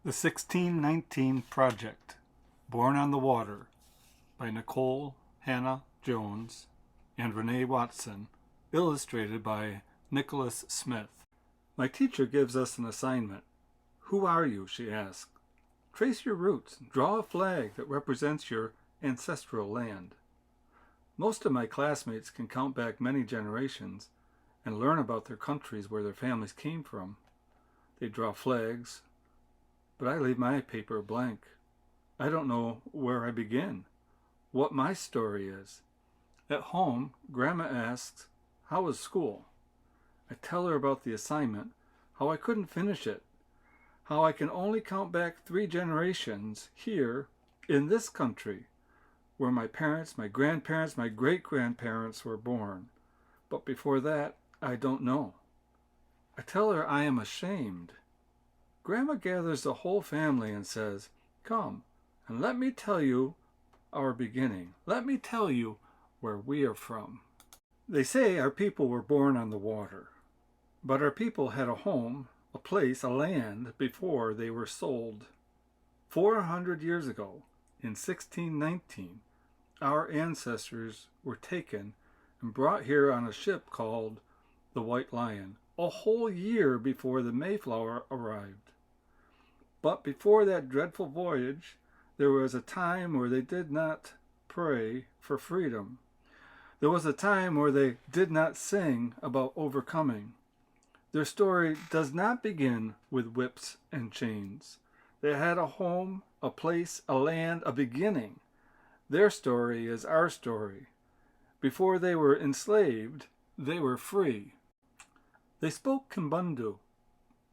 The 1619 Project, Born on the Water, by Nicole Hannah Jones and Renee Watson, illustrated by Nicholas Smith. My teacher gives us an assignment. Who are you? She asked. Trace your roots. Draw a flag that represents your ancestral land. Most of my classmates can count back many generations and learn about their countries where their families came from. They draw flags, but I leave my paper blank. I don't know where I begin, what my story is. At home, Grandma asks, how was school? I tell her about the assignment, how I couldn't finish it, how I can only count back 3 generations here in this country, where my parents, my grandparents, my great-grandparents were born. But before that, I don't know. I tell her I am ashamed. Grandma gathers the whole family and says, come, and let me tell you our beginning. Let me tell you where we are from. They say our people were born on the water, but our people had a home, a place, a land before they were sold. 400 years ago, in 1619, our ancestors were taken and brought here on a ship called the White Lion, a whole year before the Mayflower arrived. But before that dreadful voyage, there was a time where they did not pray for freedom. There was a time where they did not sing about overcoming. Their story does not begin with whips and chains. They had a home, a place, a land, a beginning. Their story is our story. Before they were enslaved, they were free. They spoke Kimbundu.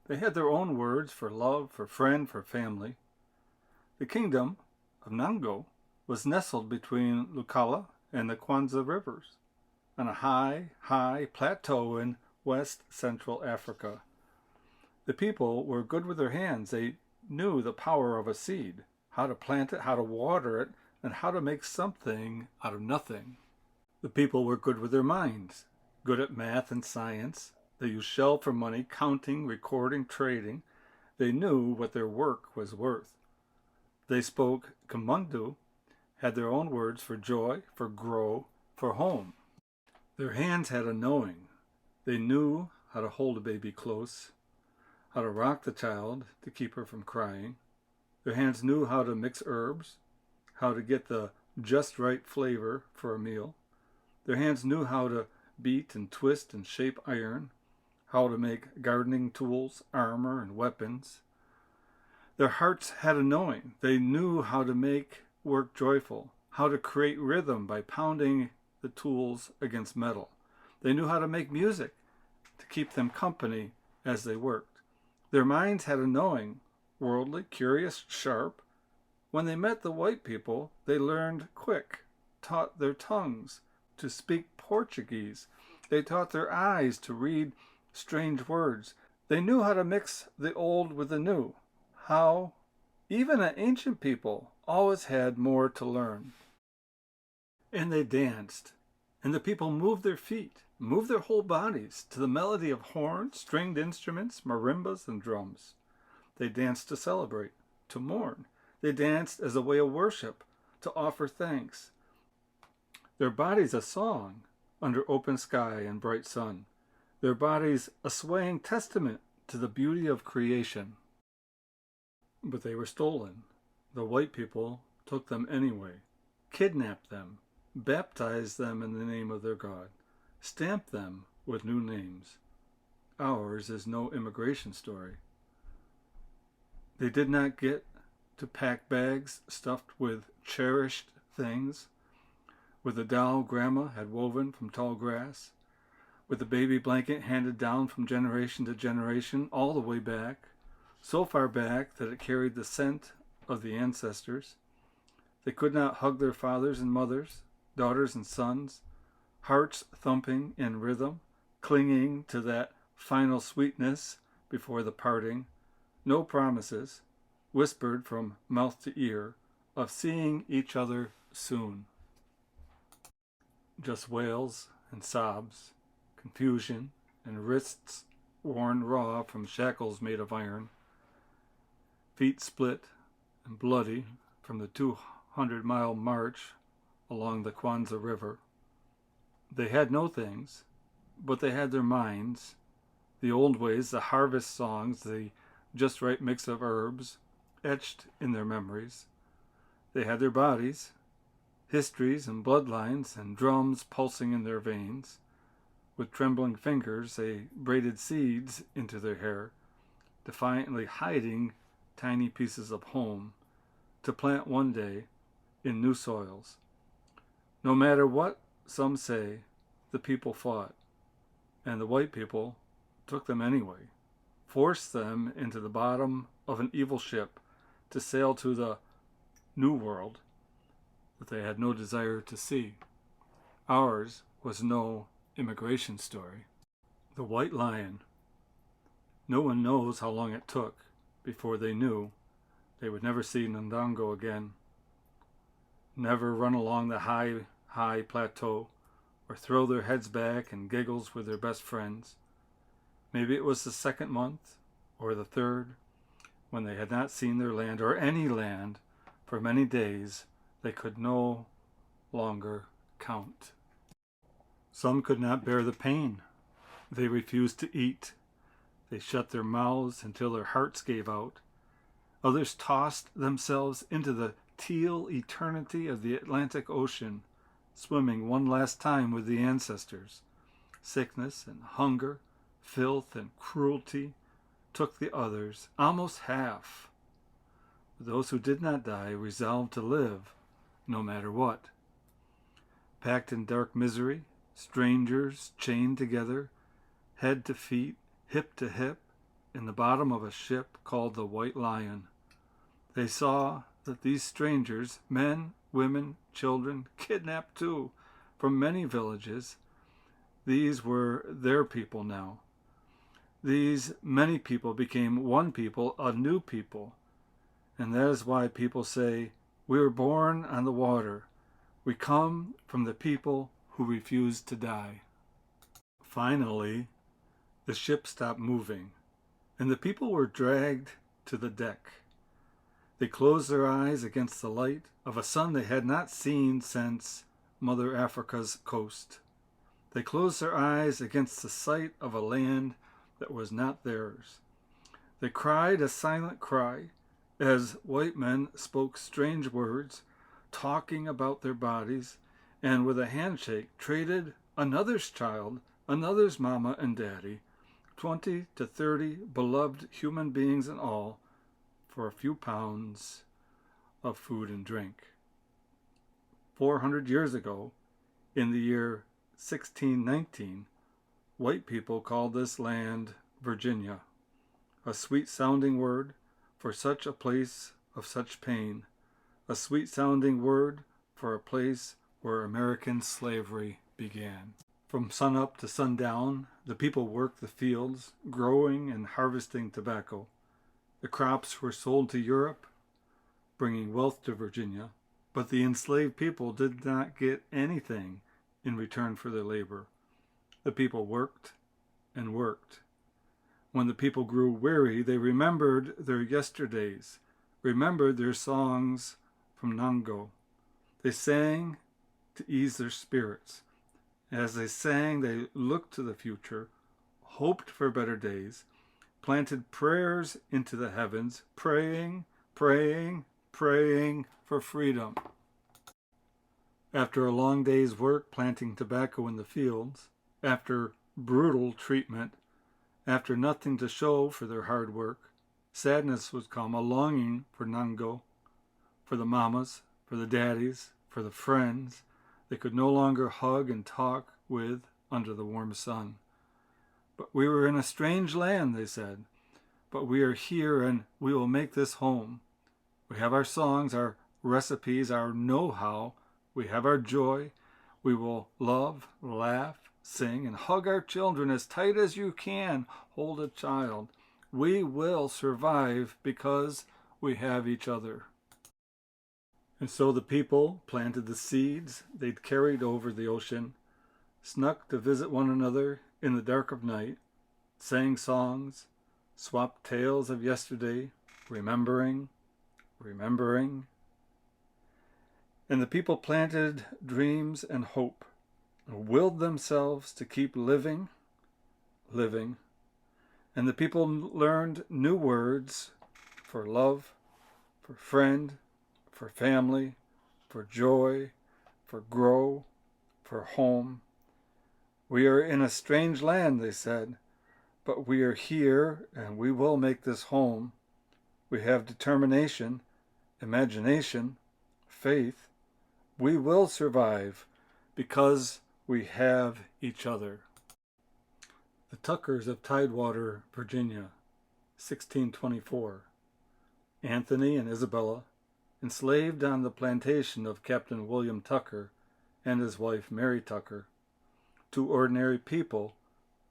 They had their own words for love, for friend, for family. The kingdom of Nango was nestled between Lukala and the Kwanza rivers, on a high plateau in West Central Africa. The people were good with their hands. They knew the power of a seed, how to plant it, how to water it, and how to make something out of nothing. The people were good with their minds, good at math and science. They used shell for money, counting, recording, trading. They knew what their work was worth. They spoke Kimbundu, had their own words for joy, for grow, for home. Their hands had a knowing. They knew how to hold a baby close, how to rock the child to keep her from crying. Their hands knew how to mix herbs, how to get the just right flavor for a meal. Their hands knew how to beat and twist and shape iron, how to make gardening tools, armor, and weapons. Their hearts had a knowing. They knew how to make work joyful, how to create rhythm by pounding the tools against metal. They knew how to make music to keep them company as they worked. Their minds had a knowing, worldly, curious, sharp. When they met the white people, they learned quick, taught their tongues to speak Portuguese. They taught their eyes to read strange words. They knew how to mix the old with the new, how even an ancient people always had more to learn. And they danced, and the people moved their feet, moved their whole bodies to the melody of horns, stringed instruments, marimbas, and drums. They danced to celebrate, to mourn. They danced as a way of worship, to offer thanks. Their bodies a song under open sky and bright sun. Their bodies a swaying testament to the beauty of creation. But they were stolen. The white people took them anyway, kidnapped them, baptized them in the name of their God, stamped them with new names. Ours is no immigration story. They did not get to pack bags stuffed with cherished things, with the doll Grandma had woven from tall grass, with the baby blanket handed down from generation to generation, all the way back, so far back that it carried the scent of the ancestors. They could not hug their fathers and mothers, daughters and sons, hearts thumping in rhythm, clinging to that final sweetness before the parting. No promises, whispered from mouth to ear, of seeing each other soon. Just wails and sobs, confusion, and wrists worn raw from shackles made of iron. feet split and bloody from the 200-mile march along the Kwanzaa River. They had no things, but they had their minds, the old ways, the harvest songs, the just right mix of herbs, etched in their memories. They had their bodies, histories and bloodlines and drums pulsing in their veins. With trembling fingers, they braided seeds into their hair, defiantly hiding tiny pieces of home to plant one day in new soils. No matter what some say, the people fought, and the white people took them anyway, forced them into the bottom of an evil ship to sail to the New World that they had no desire to see. Ours was no immigration story. The White Lion. No one knows how long it took before they knew they would never see Ndongo again, never run along the high plateau, or throw their heads back and giggles with their best friends. Maybe it was the second month, or the third, when they had not seen their land, or any land, for many days they could no longer count. Some could not bear the pain. They refused to eat. They shut their mouths until their hearts gave out. Others tossed themselves into the teal eternity of the Atlantic Ocean, swimming one last time with the ancestors. Sickness and hunger, filth and cruelty took the others, almost half. Those who did not die resolved to live, no matter what. Packed in dark misery, strangers chained together, head to feet, hip to hip, in the bottom of a ship called the White Lion. They saw that these strangers, men, women, children, kidnapped too, from many villages, these were their people now. These many people became one people, a new people. And that is why people say, we were born on the water. We come from the people who refused to die. Finally, the ship stopped moving, and the people were dragged to the deck. They closed their eyes against the light of a sun they had not seen since Mother Africa's coast. They closed their eyes against the sight of a land that was not theirs. They cried a silent cry as white men spoke strange words, talking about their bodies, and with a handshake traded another's child, another's mama and daddy, 20 to 30 beloved human beings in all, for a few pounds of food and drink. 400 years ago, in the year 1619, white people called this land Virginia, a sweet-sounding word for such a place of such pain, a sweet-sounding word for a place where American slavery began. From sunup to sundown, the people worked the fields, growing and harvesting tobacco. The crops were sold to Europe, bringing wealth to Virginia, but the enslaved people did not get anything in return for their labor. The people worked and worked. When the people grew weary, they remembered their yesterdays, remembered their songs from Nango. They sang to ease their spirits. As they sang, they looked to the future, hoped for better days, planted prayers into the heavens, praying, praying, praying for freedom. After a long day's work planting tobacco in the fields, after brutal treatment, after nothing to show for their hard work, sadness would come, a longing for Nango, for the mamas, for the daddies, for the friends they could no longer hug and talk with under the warm sun. But we were in a strange land, they said, but we are here and we will make this home. We have our songs, our recipes, our know-how. We have our joy. We will love, laugh, sing, and hug our children as tight as you can hold a child. We will survive because we have each other. And so the people planted the seeds they'd carried over the ocean, snuck to visit one another in the dark of night, sang songs, swapped tales of yesterday, remembering, remembering. And the people planted dreams and hope, willed themselves to keep living, living. And the people learned new words for love, for friend, for family, for joy, for grow, for home. We are in a strange land, they said, but we are here and we will make this home. We have determination, imagination, faith. We will survive because we have each other. The Tuckers of Tidewater, Virginia, 1624. Anthony and Isabella, enslaved on the plantation of Captain William Tucker and his wife Mary Tucker, two ordinary people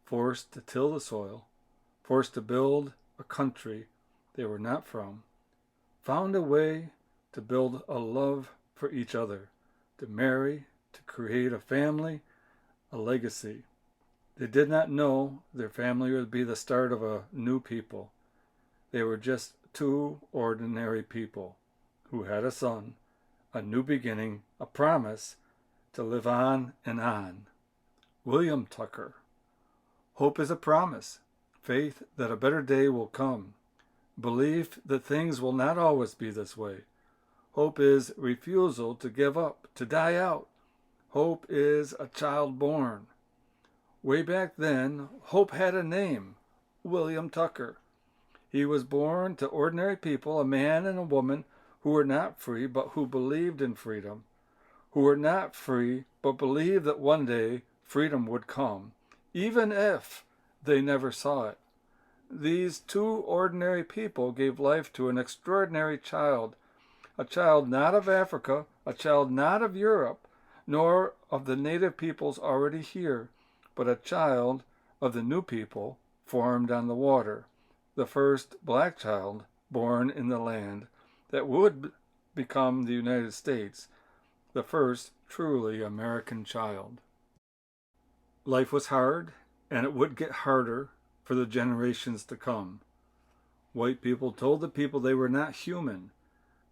forced to till the soil, forced to build a country they were not from, found a way to build a love for each other, to marry, to create a family, a legacy. They did not know their family would be the start of a new people. They were just two ordinary people who had a son, a new beginning, a promise to live on and on. William Tucker. Hope is a promise, faith that a better day will come, belief that things will not always be this way. Hope is refusal to give up, to die out. Hope is a child born. Way back then, hope had a name, William Tucker. He was born to ordinary people, a man and a woman who were not free but who believed in freedom, who were not free but believed that one day freedom would come, even if they never saw it. These two ordinary people gave life to an extraordinary child, a child not of Africa, a child not of Europe, nor of the native peoples already here, but a child of the new people formed on the water, the first black child born in the land that would become the United States, the first truly American child. Life was hard, and it would get harder for the generations to come. White people told the people they were not human,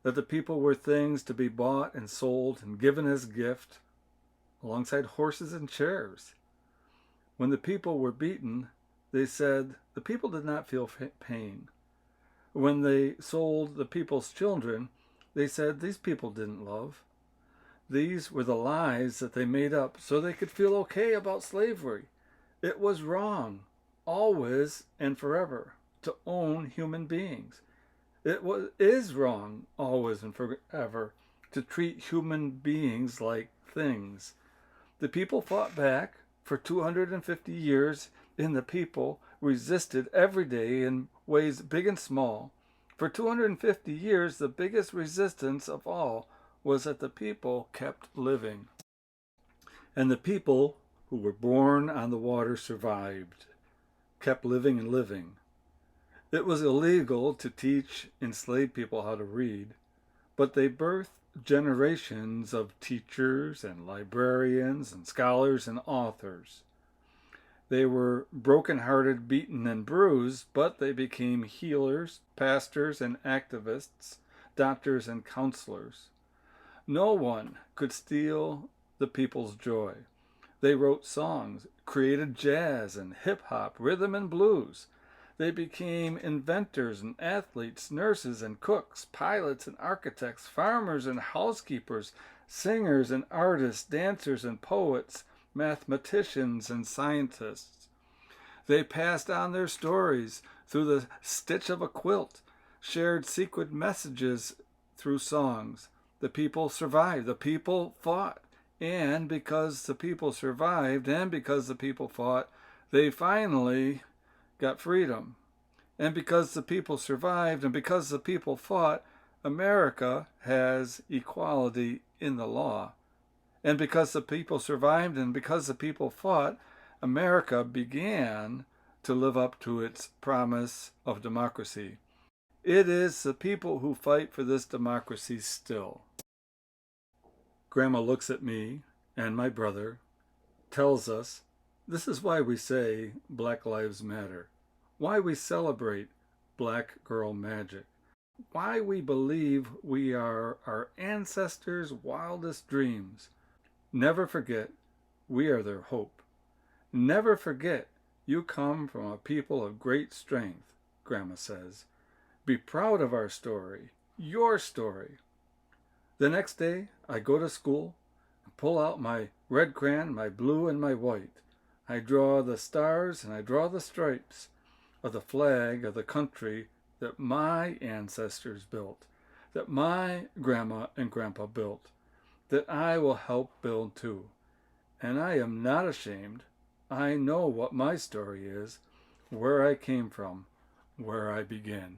that the people were things to be bought and sold and given as gift, alongside horses and chairs. When the people were beaten, they said the people did not feel pain. When they sold the people's children, they said these people didn't love. These were the lies that they made up so they could feel okay about slavery. It was wrong, always and forever, to own human beings. It is wrong, always and forever, to treat human beings like things. The people fought back for 250 years, and the people resisted every day in ways big and small. For 250 years, the biggest resistance of all was that the people kept living. And the people who were born on the water survived, kept living and living. It was illegal to teach enslaved people how to read, but they birthed generations of teachers and librarians and scholars and authors. They were broken-hearted, beaten, and bruised, but they became healers, pastors, and activists, doctors, and counselors. No one could steal the people's joy. They wrote songs, created jazz and hip-hop, rhythm and blues. They became inventors and athletes, nurses and cooks, pilots and architects, farmers and housekeepers, singers and artists, dancers and poets, mathematicians and scientists. They passed on their stories through the stitch of a quilt, shared secret messages through songs. The people survived, the people fought, and because the people survived and because the people fought, they finally got freedom. And because the people survived and because the people fought, America has equality in the law. And because the people survived and because the people fought, America began to live up to its promise of democracy. It is the people who fight for this democracy still. Grandma looks at me and my brother, tells us this is why we say Black Lives Matter, why we celebrate Black Girl Magic. why we believe we are our ancestors' wildest dreams. Never forget we are their hope. Never forget you come from a people of great strength, Grandma says. Be proud of our story, your story. The next day I go to school and pull out my red crayon, my blue and my white. I draw the stars and I draw the stripes of the flag of the country that my ancestors built, that my grandma and grandpa built, that I will help build too. And I am not ashamed. I know what my story is, where I came from, where I began.